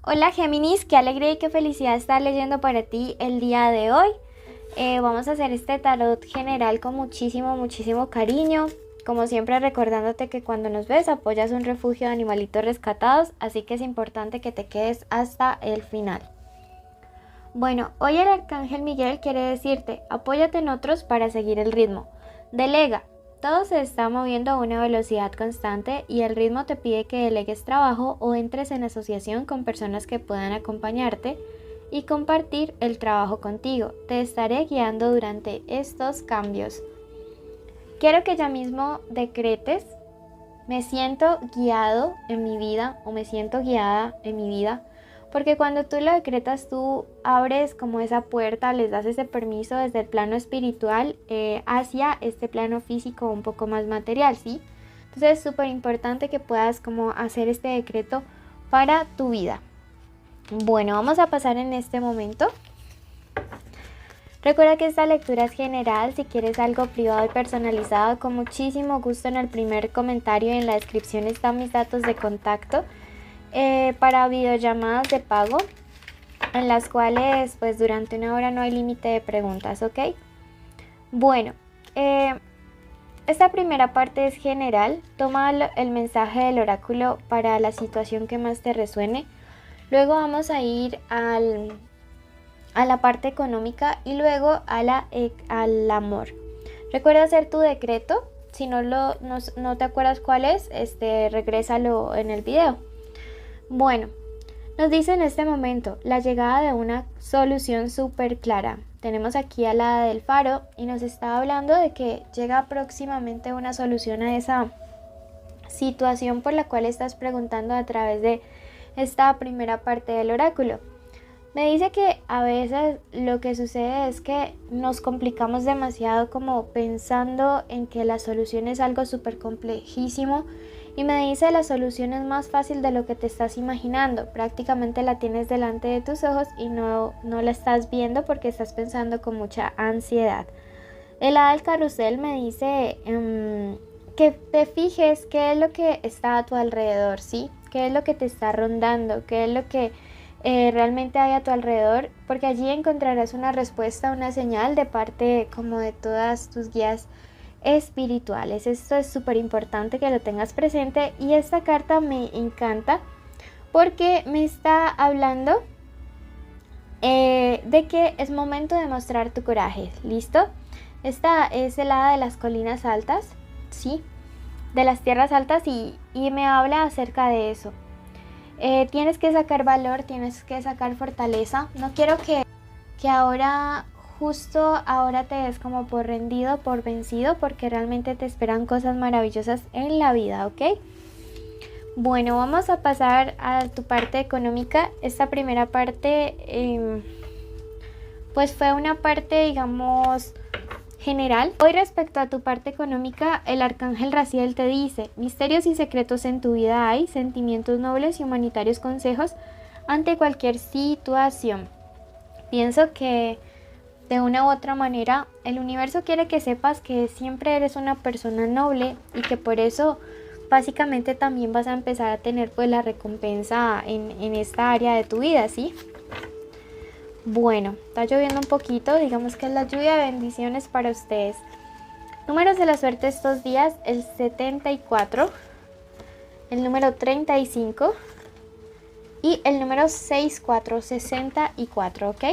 Hola Géminis, qué alegría y qué felicidad estar leyendo para ti el día de hoy. Vamos a hacer este tarot general con muchísimo cariño. Como siempre recordándote que cuando nos ves apoyas un refugio de animalitos rescatados, así que es importante que te quedes hasta el final. Bueno, hoy el Arcángel Miguel quiere decirte, apóyate en otros para seguir el ritmo. Delega. Todo se está moviendo a una velocidad constante y el ritmo te pide que delegues trabajo o entres en asociación con personas que puedan acompañarte y compartir el trabajo contigo. Te estaré guiando durante estos cambios. Quiero que ya mismo decretes, me siento guiado en mi vida o me siento guiada en mi vida. Porque cuando tú lo decretas, tú abres como esa puerta, les das ese permiso desde el plano espiritual hacia este plano físico un poco más material, ¿sí? Entonces es súper importante que puedas como hacer este decreto para tu vida. Bueno, vamos a pasar en este momento. Recuerda que esta lectura es general. Si quieres algo privado y personalizado, con muchísimo gusto en el primer comentario y en la descripción están mis datos de contacto. Para videollamadas de pago en las cuales pues durante una hora no hay límite de preguntas, ¿ok? Bueno, esta primera parte es general. Toma el mensaje del oráculo para la situación que más te resuene. Luego vamos a ir a la parte económica y luego al amor. Recuerda hacer tu decreto. Si no te acuerdas cuál es, regrésalo en el video. Bueno, nos dice en este momento la llegada de una solución súper clara. Tenemos aquí a la del faro y nos está hablando de que llega próximamente una solución a esa situación por la cual estás preguntando a través de esta primera parte del oráculo. Me dice que a veces lo que sucede es que nos complicamos demasiado como pensando en que la solución es algo súper complejísimo. Y me dice la solución es más fácil de lo que te estás imaginando. Prácticamente la tienes delante de tus ojos y no la estás viendo porque estás pensando con mucha ansiedad. El hada del carrusel me dice que te fijes qué es lo que está a tu alrededor, ¿sí? Qué es lo que te está rondando, qué es lo que realmente hay a tu alrededor. Porque allí encontrarás una respuesta, una señal de parte como de todas tus guías espirituales. Esto es súper importante que lo tengas presente y esta carta me encanta porque me está hablando de que es momento de mostrar tu coraje. ¿Listo? Esta es el hada de las colinas altas, sí, de las tierras altas y me habla acerca de eso. Tienes que sacar valor, tienes que sacar fortaleza. No quiero que justo ahora te des como por rendido, por vencido, porque realmente te esperan cosas maravillosas en la vida, ¿ok? Bueno, vamos a pasar a tu parte económica. Esta primera parte, pues fue una parte, digamos, general. Hoy respecto a tu parte económica, el Arcángel Raziel te dice, misterios y secretos en tu vida hay, sentimientos nobles y humanitarios consejos ante cualquier situación. Pienso que de una u otra manera el universo quiere que sepas que siempre eres una persona noble y que por eso básicamente también vas a empezar a tener pues la recompensa en esta área de tu vida, ¿sí? Bueno, está lloviendo un poquito, digamos que es la lluvia de bendiciones para ustedes. Números de la suerte estos días, el 74, el número 35 y el número 64, ¿ok?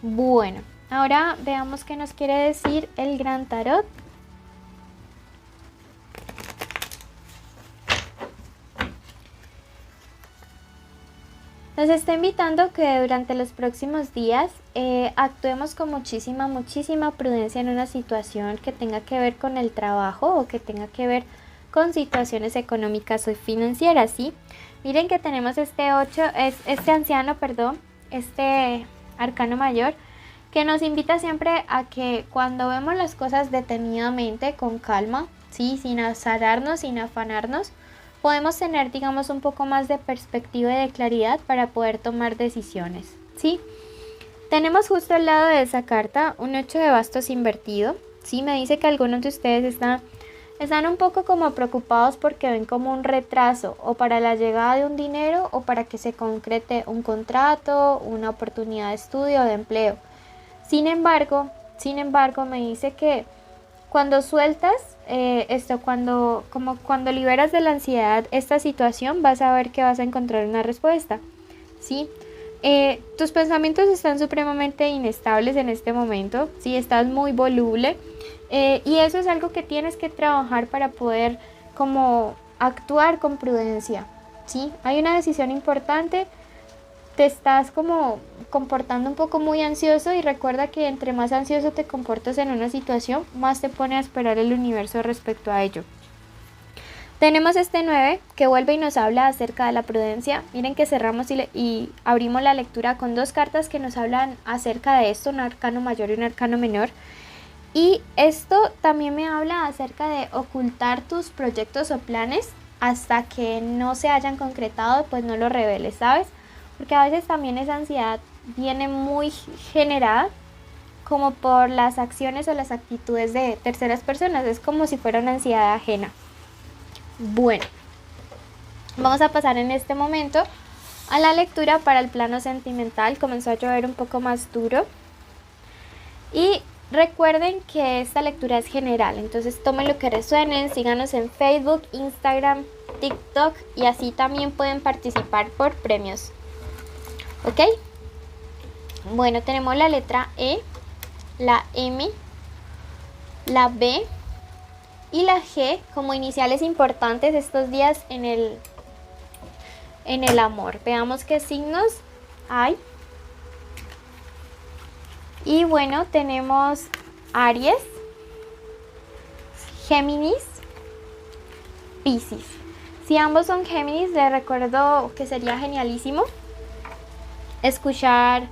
Bueno, ahora veamos qué nos quiere decir el gran tarot. Nos está invitando que durante los próximos días actuemos con muchísima prudencia en una situación que tenga que ver con el trabajo o que tenga que ver con situaciones económicas o financieras, ¿sí? Miren que tenemos este arcano mayor, que nos invita siempre a que cuando vemos las cosas detenidamente, con calma, ¿sí? Sin azararnos, sin afanarnos, podemos tener, digamos, un poco más de perspectiva y de claridad para poder tomar decisiones, ¿sí? Tenemos justo al lado de esa carta un 8 de bastos invertido, ¿sí? Me dice que algunos de ustedes están Están un poco como preocupados porque ven como un retraso o para la llegada de un dinero o para que se concrete un contrato, una oportunidad de estudio o de empleo. Sin embargo, me dice que cuando sueltas cuando liberas de la ansiedad esta situación, vas a ver que vas a encontrar una respuesta, ¿sí? Tus pensamientos están supremamente inestables en este momento, ¿sí? Estás muy voluble, y eso es algo que tienes que trabajar para poder como actuar con prudencia, ¿sí? Hay una decisión importante, te estás como comportando un poco muy ansioso y recuerda que entre más ansioso te comportas en una situación, más te pone a esperar el universo respecto a ello. Tenemos este 9 que vuelve y nos habla acerca de la prudencia. Miren que cerramos y abrimos la lectura con dos cartas que nos hablan acerca de esto, un arcano mayor y un arcano menor. Y esto también me habla acerca de ocultar tus proyectos o planes hasta que no se hayan concretado, pues no los reveles, ¿sabes? Porque a veces también esa ansiedad viene muy generada como por las acciones o las actitudes de terceras personas. Es como si fuera una ansiedad ajena. Bueno, vamos a pasar en este momento a la lectura para el plano sentimental. Comenzó a llover un poco más duro. Y recuerden que esta lectura es general, entonces tomen lo que resuenen, síganos en Facebook, Instagram, TikTok y así también pueden participar por premios. ¿Ok? Bueno, tenemos la letra E, la M, la B y la G como iniciales importantes estos días en el amor. Veamos qué signos hay. Y bueno, tenemos Aries, Géminis, Piscis. Si ambos son Géminis, les recuerdo que sería genialísimo escuchar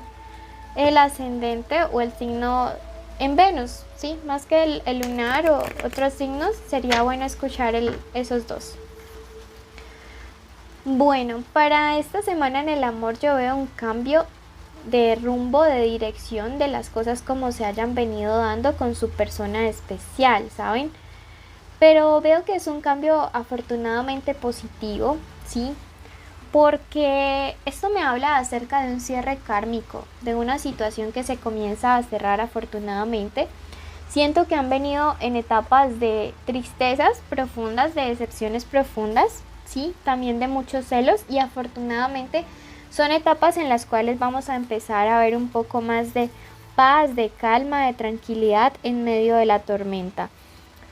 el ascendente o el signo en Venus, ¿sí? Más que el lunar o otros signos, sería bueno escuchar esos dos. Bueno, para esta semana en el amor yo veo un cambio de rumbo, de dirección de las cosas como se hayan venido dando con su persona especial, ¿saben? Pero veo que es un cambio afortunadamente positivo, ¿sí? Porque esto me habla acerca de un cierre kármico, de una situación que se comienza a cerrar afortunadamente. Siento que han venido en etapas de tristezas profundas, de decepciones profundas, ¿sí? También de muchos celos y afortunadamente son etapas en las cuales vamos a empezar a ver un poco más de paz, de calma, de tranquilidad en medio de la tormenta.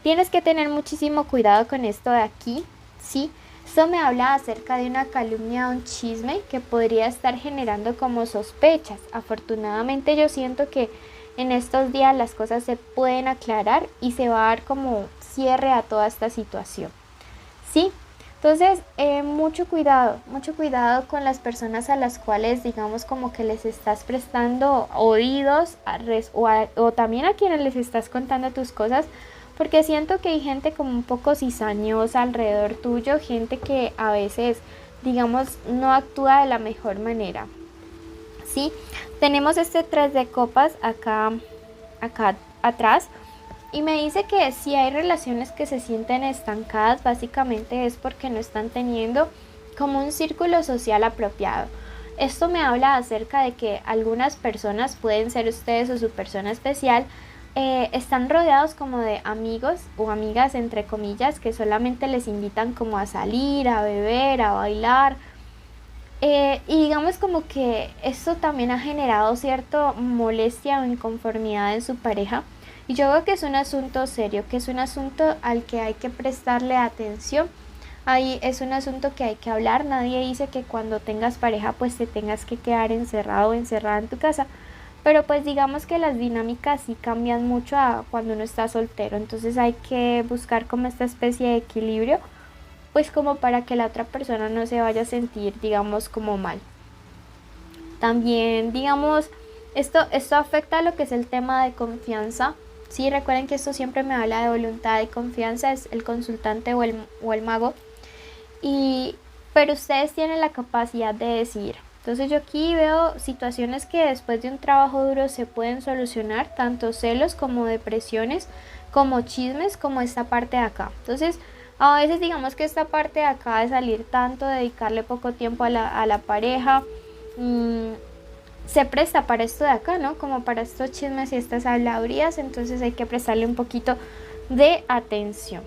Tienes que tener muchísimo cuidado con esto de aquí, ¿sí? Esto me habla acerca de una calumnia o un chisme que podría estar generando como sospechas. Afortunadamente yo siento que en estos días las cosas se pueden aclarar y se va a dar como cierre a toda esta situación, ¿sí? Entonces, mucho cuidado con las personas a las cuales digamos como que les estás prestando oídos o también a quienes les estás contando tus cosas, porque siento que hay gente como un poco cizañosa alrededor tuyo, gente que a veces digamos no actúa de la mejor manera, ¿sí? Tenemos este 3 de copas acá atrás. Y me dice que si hay relaciones que se sienten estancadas, básicamente es porque no están teniendo como un círculo social apropiado. Esto me habla acerca de que algunas personas, pueden ser ustedes o su persona especial, están rodeados como de amigos o amigas entre comillas que solamente les invitan como a salir, a beber, a bailar. Y digamos como que esto también ha generado cierta molestia o inconformidad en su pareja. Y yo creo que es un asunto serio, que es un asunto al que hay que prestarle atención. Ahí es un asunto que hay que hablar. Nadie dice que cuando tengas pareja pues te tengas que quedar encerrado o encerrada en tu casa. Pero pues digamos que las dinámicas sí cambian mucho a cuando uno está soltero. Entonces hay que buscar como esta especie de equilibrio, pues como para que la otra persona no se vaya a sentir digamos como mal. También digamos esto afecta a lo que es el tema de confianza. Sí, recuerden que esto siempre me habla de voluntad y confianza, es el consultante o el mago. Pero ustedes tienen la capacidad de decidir. Entonces yo aquí veo situaciones que después de un trabajo duro se pueden solucionar, tanto celos como depresiones, como chismes como esta parte de acá. Entonces, a veces digamos que esta parte de acá de salir tanto, dedicarle poco tiempo a la pareja, se presta para esto de acá, ¿no? Como para estos chismes y estas habladurías, entonces hay que prestarle un poquito de atención.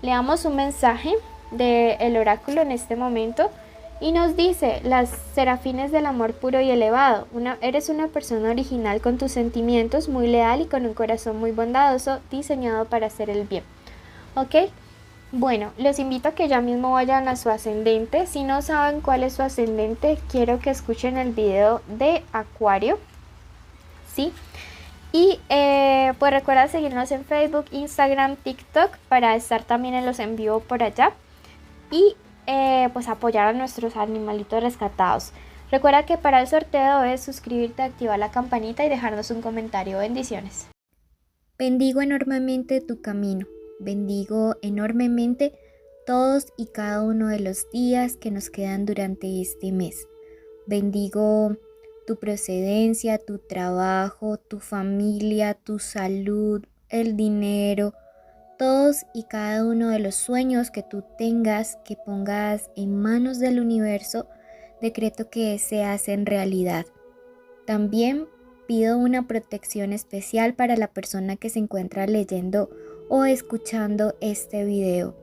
Le damos un mensaje del oráculo en este momento y nos dice: las serafines del amor puro y elevado, eres una persona original con tus sentimientos, muy leal y con un corazón muy bondadoso, diseñado para hacer el bien. ¿Ok? Bueno, los invito a que ya mismo vayan a su ascendente. Si no saben cuál es su ascendente, quiero que escuchen el video de Acuario, ¿sí? Y pues recuerda seguirnos en Facebook, Instagram, TikTok para estar también en los en vivo por allá y pues apoyar a nuestros animalitos rescatados. Recuerda que para el sorteo es suscribirte, activar la campanita y dejarnos un comentario. Bendiciones. Bendigo enormemente tu camino. Bendigo enormemente todos y cada uno de los días que nos quedan durante este mes. Bendigo tu procedencia, tu trabajo, tu familia, tu salud, el dinero, todos y cada uno de los sueños que tú tengas, que pongas en manos del universo. Decreto que se hacen realidad. También pido una protección especial para la persona que se encuentra leyendo o escuchando este video.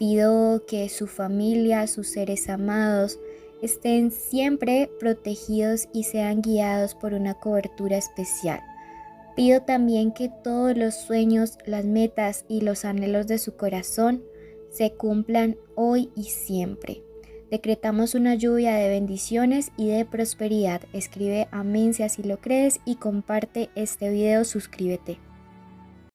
Pido que su familia, sus seres amados, estén siempre protegidos y sean guiados por una cobertura especial. Pido también que todos los sueños, las metas y los anhelos de su corazón se cumplan hoy y siempre. Decretamos una lluvia de bendiciones y de prosperidad. Escribe amén si así lo crees y comparte este video, suscríbete.